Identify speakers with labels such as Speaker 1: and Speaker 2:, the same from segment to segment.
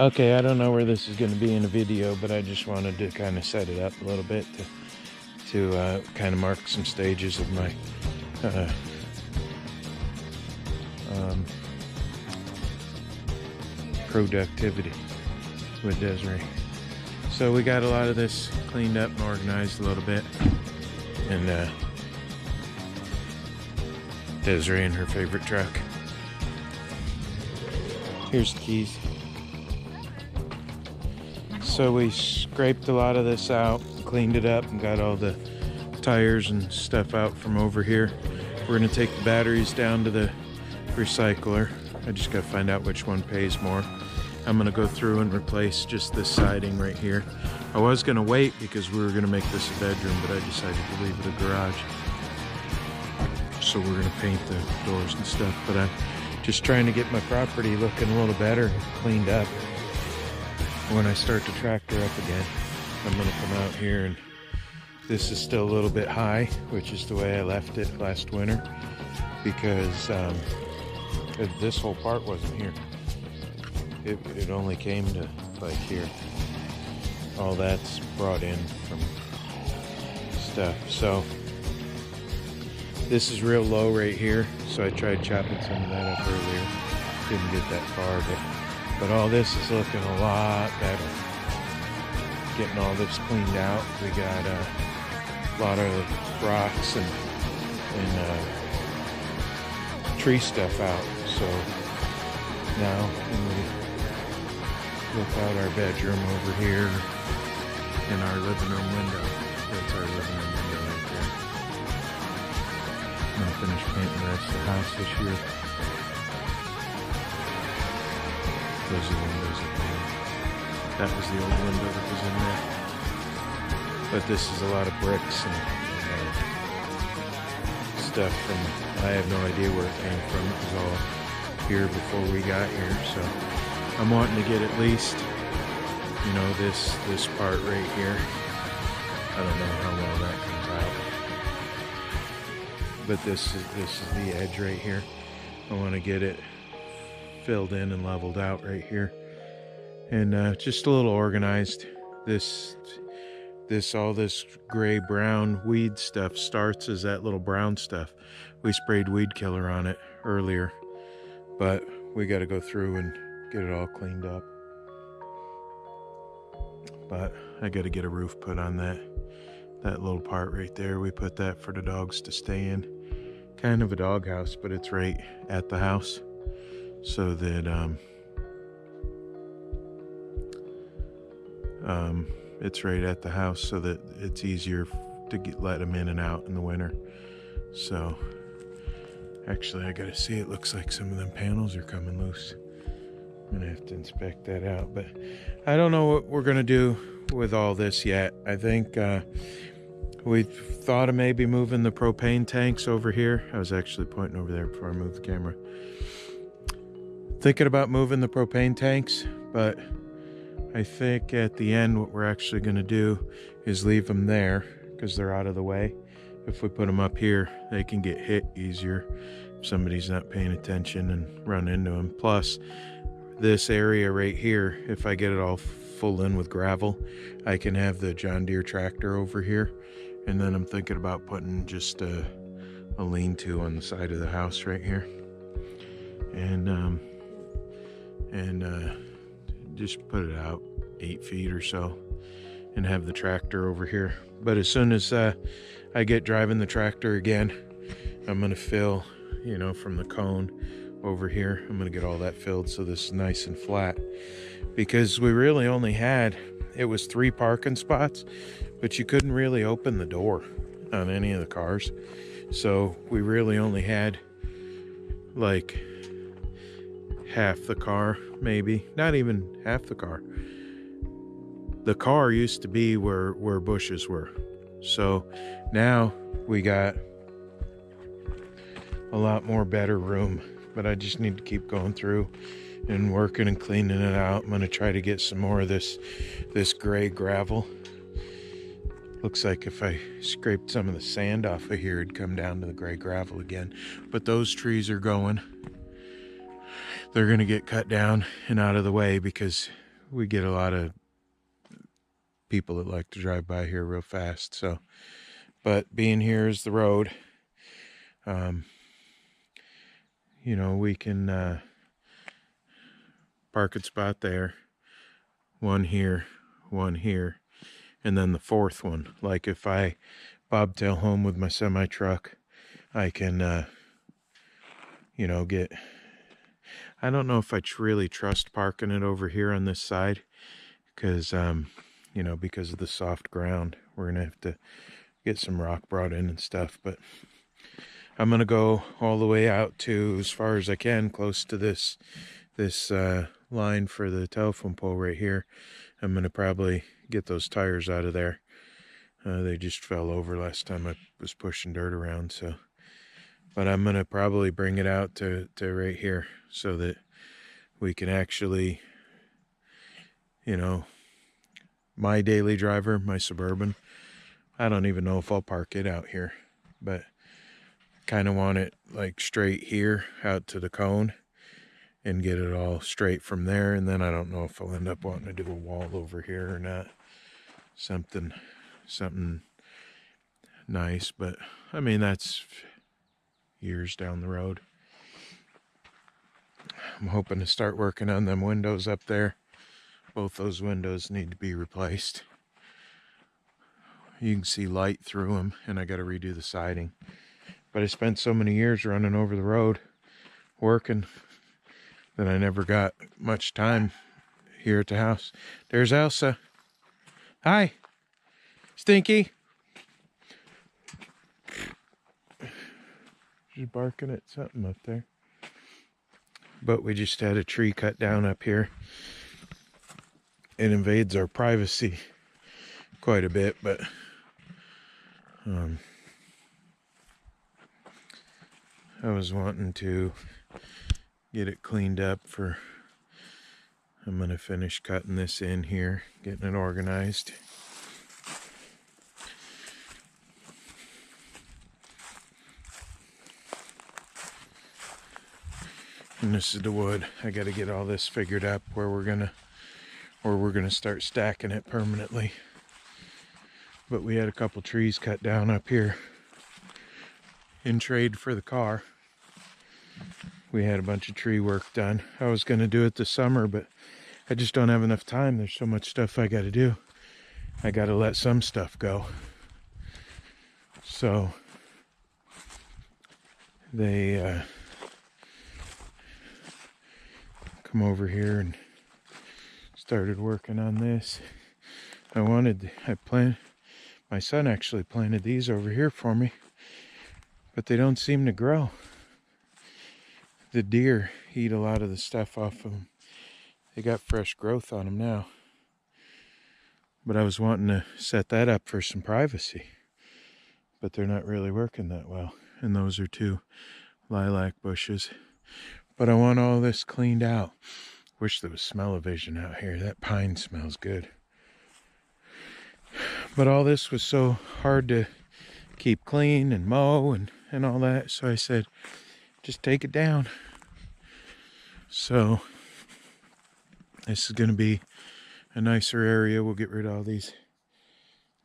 Speaker 1: Okay, I don't know where this is going to be in a video, but I just wanted to kind of set it up a little bit to kind of mark some stages of my productivity with Desiree. So we got a lot of this cleaned up and organized a little bit, and Desiree in her favorite truck. Here's the keys. So we scraped a lot of this out, cleaned it up, and got all the tires and stuff out from over here. We're gonna take the batteries down to the recycler. I just gotta find out which one pays more. I'm gonna go through and replace just this siding right here. I was gonna wait because we were gonna make this a bedroom, but I decided to leave it a garage. So we're gonna paint the doors and stuff, but I'm just trying to get my property looking a little better and cleaned up. When I start the tractor up again, I'm gonna come out here, and this is still a little bit high, which is the way I left it last winter, because this whole part wasn't here. It only came to like here. All that's brought in from stuff. So this is real low right here, so I tried chopping some of that up earlier. Didn't get that far, but all this is looking a lot better. Getting all this cleaned out. We got a lot of rocks and tree stuff out. So now when we look out our bedroom over here in our living room window, that's our living room window right there. I'm gonna finish painting the rest of the house this year. Those are the windows up there. That was the old window that was in there. But this is a lot of bricks and stuff from, I have no idea where it came from. It was all here before we got here. So I'm wanting to get at least, you know, this part right here. I don't know how well that comes out. But this is the edge right here. I want to get it filled in and leveled out right here, and just a little organized. All this gray brown weed stuff starts as that little brown stuff. We sprayed weed killer on it earlier, but we got to go through and get it all cleaned up. But I got to get a roof put on that little part right there. We put that for the dogs to stay in, kind of a dog house, but it's right at the house, so that it's right at the house, so that it's easier to let them in and out in the winter. So actually I gotta see, it looks like some of them panels are coming loose. I'm gonna have to inspect that out, but I don't know what we're gonna do with all this yet. I think we thought of maybe moving the propane tanks over here. I was actually pointing over there before I moved the camera. Thinking about moving the propane tanks, but I think at the end what we're actually going to do is leave them there because they're out of the way. If we put them up here, they can get hit easier if somebody's not paying attention and run into them. Plus, this area right here, if I get it all full in with gravel, I can have the John Deere tractor over here. And then I'm thinking about putting just a lean-to on the side of the house right here. And just put it out 8 feet or so and have the tractor over here. But as soon as I get driving the tractor again, I'm gonna fill, you know, from the cone over here, I'm gonna get all that filled so this is nice and flat, because we really only had, it was 3 parking spots, but you couldn't really open the door on any of the cars. So we really only had like half the car, maybe not even half the car. The car used to be where bushes were. So now we got a lot more better room, but I just need to keep going through and working and cleaning it out. I'm going to try to get some more of this gray gravel. Looks like if I scraped some of the sand off of here, it'd come down to the gray gravel again. But those trees are going. They're going to get cut down and out of the way because we get a lot of people that like to drive by here real fast. So, but being here is the road. You know, we can park at spot there, one here, and then the fourth one. Like if I bobtail home with my semi truck, I can, you know, get. I don't know if I really trust parking it over here on this side, because, you know, because of the soft ground, we're gonna have to get some rock brought in and stuff. But I'm gonna go all the way out to as far as I can, close to this line for the telephone pole right here. I'm gonna probably get those tires out of there. They just fell over last time I was pushing dirt around. So, but I'm gonna probably bring it out to right here so that we can actually, you know, my daily driver, my Suburban, I don't even know if I'll park it out here, but kind of want it like straight here out to the cone and get it all straight from there. And then I don't know if I'll end up wanting to do a wall over here or not. Something nice, but I mean, that's years down the road. I'm hoping to start working on them windows up there. Both those windows need to be replaced. You can see light through them, and I got to redo the siding. But I spent so many years running over the road working that I never got much time here at the house. There's Elsa. Hi, Stinky. She's barking at something up there. But we just had a tree cut down up here. It invades our privacy quite a bit, but I was wanting to get it cleaned up for, I'm going to finish cutting this in here, getting it organized. And this is the wood. I got to get all this figured up where we're gonna start stacking it permanently. But we had a couple trees cut down up here in trade for the car. We had a bunch of tree work done. I was gonna do it this summer, but I just don't have enough time. There's so much stuff I got to do. I got to let some stuff go. So they come over here and started working on this. My son actually planted these over here for me, but they don't seem to grow. The deer eat a lot of the stuff off of them. They got fresh growth on them now. But I was wanting to set that up for some privacy, but they're not really working that well. And those are 2 lilac bushes. But I want all this cleaned out. Wish there was smell-o-vision out here. That pine smells good. But all this was so hard to keep clean and mow and all that. So I said, just take it down. So this is going to be a nicer area. We'll get rid of all these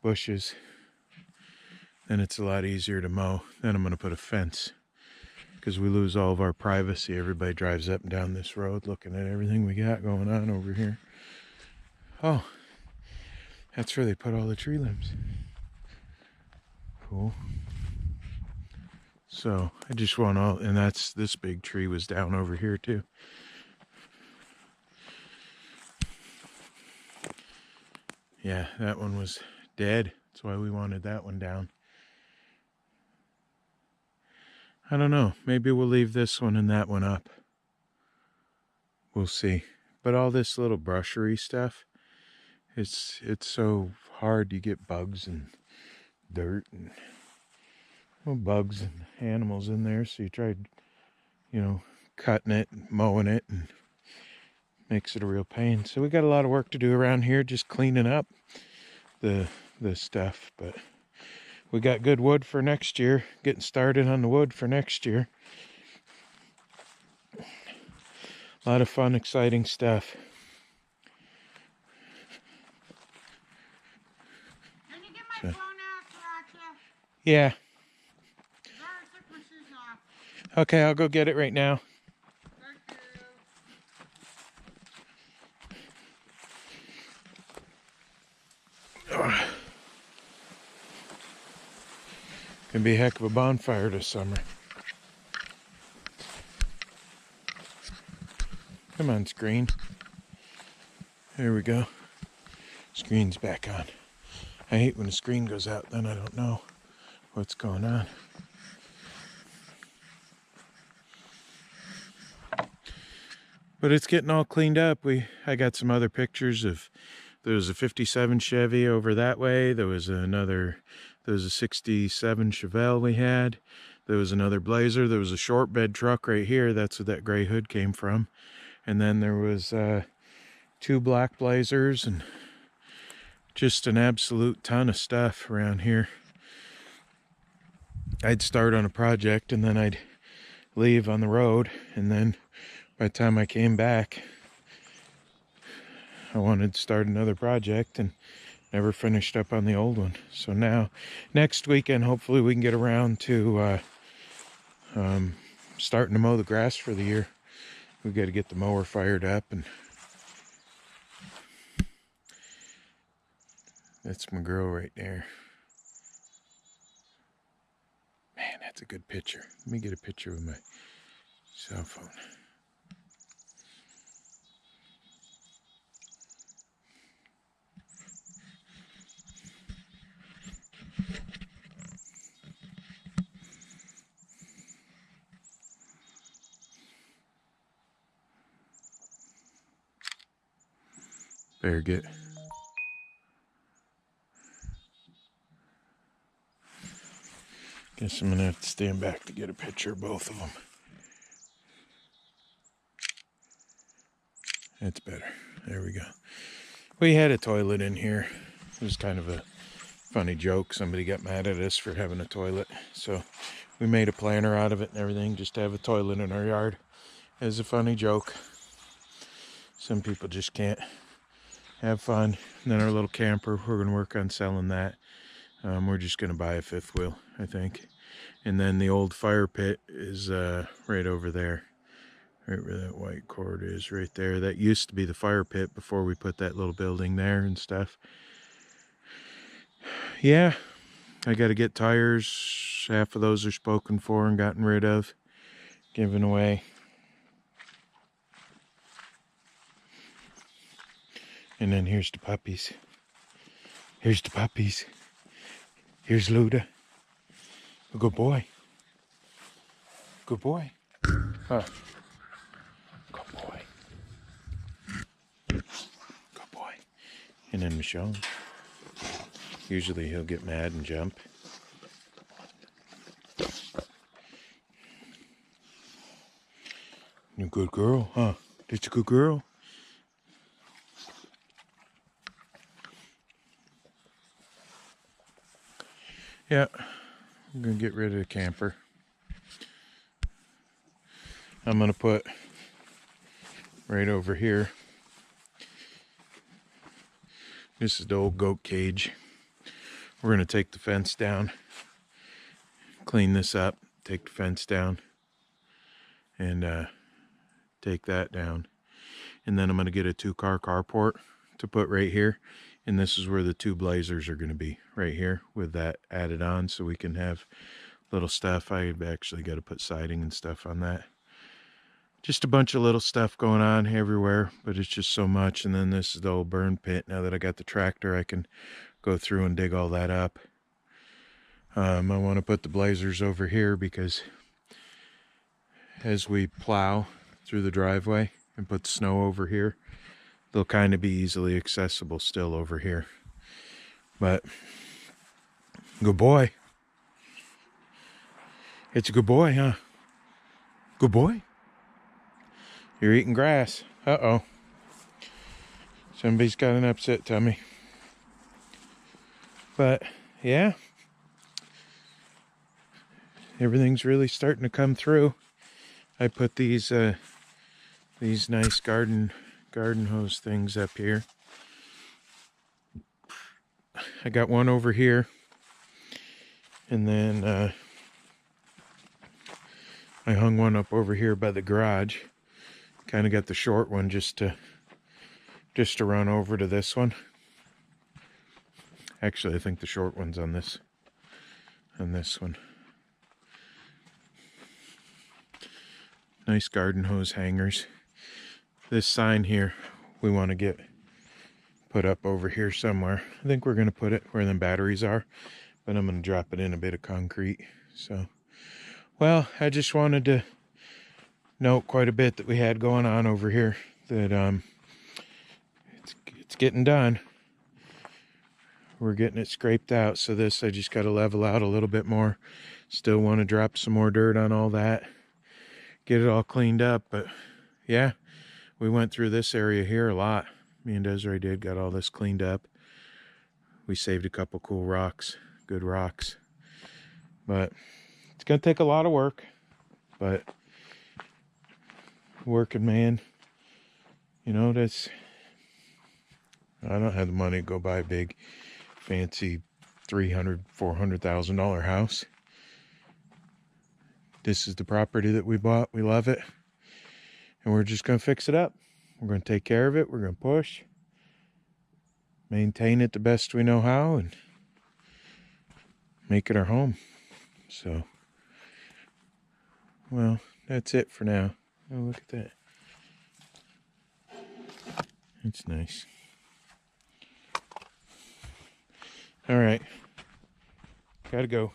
Speaker 1: bushes. Then it's a lot easier to mow. Then I'm going to put a fence, because we lose all of our privacy. Everybody drives up and down this road looking at everything we got going on over here. Oh, that's where they put all the tree limbs. Cool. So I just want all, and this big tree was down over here too. Yeah, that one was dead. That's why we wanted that one down. I don't know. Maybe we'll leave this one and that one up. We'll see. But all this little brushery stuff, it's so hard. You get bugs and dirt and, well, bugs and animals in there. So you tried, you know, cutting it, mowing it, and makes it a real pain. So we got a lot of work to do around here, just cleaning up the stuff. But we got good wood for next year. Getting started on the wood for next year. A lot of fun, exciting stuff. Yeah. Okay, I'll go get it right now. Gonna be a heck of a bonfire this summer. Come on, screen. There we go. Screen's back on. I hate when the screen goes out, then I don't know what's going on. But it's getting all cleaned up. I got some other pictures of, there was a 57 Chevy over that way. There was a 67 Chevelle we had. There was another Blazer. There was a short bed truck right here. That's where that gray hood came from. And then there was 2 black Blazers and just an absolute ton of stuff around here. I'd start on a project and then I'd leave on the road, and then by the time I came back, I wanted to start another project and never finished up on the old one. So now, next weekend, hopefully we can get around to starting to mow the grass for the year. We've got to get the mower fired up, and that's my girl right there. Man, that's a good picture. Let me get a picture with my cell phone. Better get. Guess I'm gonna have to stand back to get a picture of both of them. That's better. There we go. We had a toilet in here. It was kind of a funny joke. Somebody got mad at us for having a toilet. So we made a planter out of it and everything, just to have a toilet in our yard. As a funny joke. Some people just can't have fun. And then our little camper, we're going to work on selling that. We're just going to buy a 5th wheel, I think. And then the old fire pit is right over there. Right where that white cord is, right there. That used to be the fire pit before we put that little building there and stuff. Yeah, I got to get tires. Half of those are spoken for and gotten rid of, given away. And then here's the puppies. Here's the puppies. Here's Luda. A good boy. Good boy. Huh. Good boy. Good boy. And then Michelle. Usually he'll get mad and jump. You a good girl, huh? That's a good girl. Yeah, I'm gonna get rid of the camper. I'm gonna put right over here. This is the old goat cage. We're gonna take the fence down, clean this up, take the fence down, and take that down. And then I'm gonna get a 2-car carport to put right here. And this is where the 2 Blazers are gonna be, right here, with that added on, so we can have little stuff. I've actually got to put siding and stuff on that. Just a bunch of little stuff going on everywhere, but it's just so much. And then this is the old burn pit. Now that I got the tractor, I can go through and dig all that up. I want to put the Blazers over here because as we plow through the driveway and put the snow over here, they'll kind of be easily accessible still over here. But good boy. It's a good boy, huh? Good boy. You're eating grass. Uh-oh. Somebody's got an upset tummy. But, yeah. Everything's really starting to come through. I put these nice garden hose things up here. I got one over here. And then I hung one up over here by the garage. Kind of got the short one just to run over to this one. Actually, I think the short one's on this one. Nice garden hose hangers. This sign here we want to get put up over here somewhere. I think we're going to put it where the batteries are, but I'm going to drop it in a bit of concrete. So, well, I just wanted to note quite a bit that we had going on over here. That it's getting done. We're getting it scraped out. So this, I just got to level out a little bit more. Still want to drop some more dirt on all that. Get it all cleaned up. But yeah, we went through this area here a lot. Me and Desiree did, got all this cleaned up. We saved a couple cool rocks, good rocks. But it's going to take a lot of work. But working man, you know, that's, I don't have the money to go buy a big fancy $300,000-$400,000 house. This is the property that we bought. We love it, and we're just going to fix it up. We're going to take care of it. We're going to push, maintain it the best we know how, and make it our home. So, well, that's it for now. Oh, look at that. It's nice. All right. Gotta go.